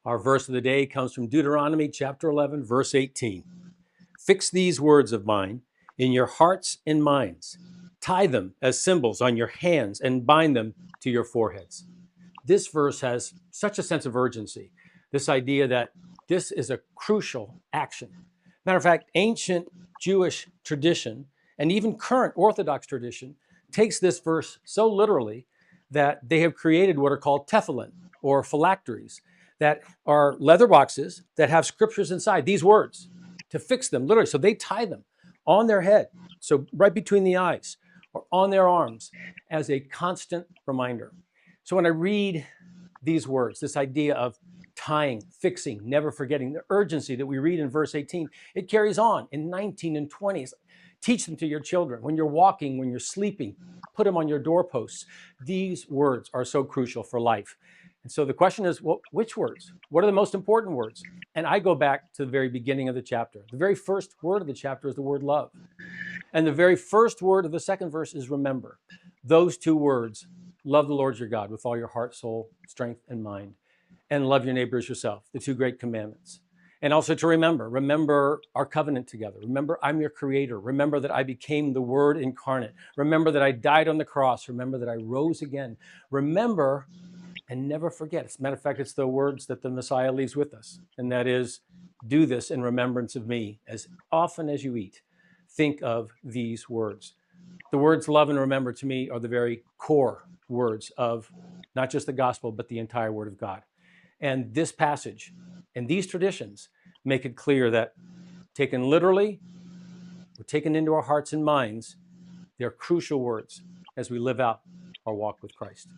Our verse of the day comes from Deuteronomy chapter 11, verse 18. Fix these words of mine in your hearts and minds. Tie them as symbols on your hands and bind them to your foreheads. This verse has such a sense of urgency, this idea that this is a crucial action. Matter of fact, ancient Jewish tradition and even current Orthodox tradition takes this verse so literally that they have created what are called tefillin or phylacteries that are leather boxes that have scriptures inside, these words, to fix them literally. So they tie them on their head, so right between the eyes, or on their arms as a constant reminder. So when I read these words, this idea of tying, fixing, never forgetting, the urgency that we read in verse 18, it carries on in 19 and 20. Teach them to your children. When you're walking, when you're sleeping, put them on your doorposts. These words are so crucial for life. And so the question is, well, which words? What are the most important words? And I go back to the very beginning of the chapter. The very first word of the chapter is the word love. And the very first word of the second verse is remember. Those two words, love the Lord your God with all your heart, soul, strength, and mind, and love your neighbor as yourself, the two great commandments. And also to remember our covenant together. Remember, I'm your creator. Remember that I became the Word incarnate. Remember that I died on the cross. Remember that I rose again. Remember and never forget. As a matter of fact, it's the words that the Messiah leaves with us. And that is, do this in remembrance of me. As often as you eat, think of these words. The words love and remember to me are the very core words of not just the gospel, but the entire Word of God. And this passage and these traditions make it clear that taken literally, or taken into our hearts and minds, they're crucial words as we live out our walk with Christ.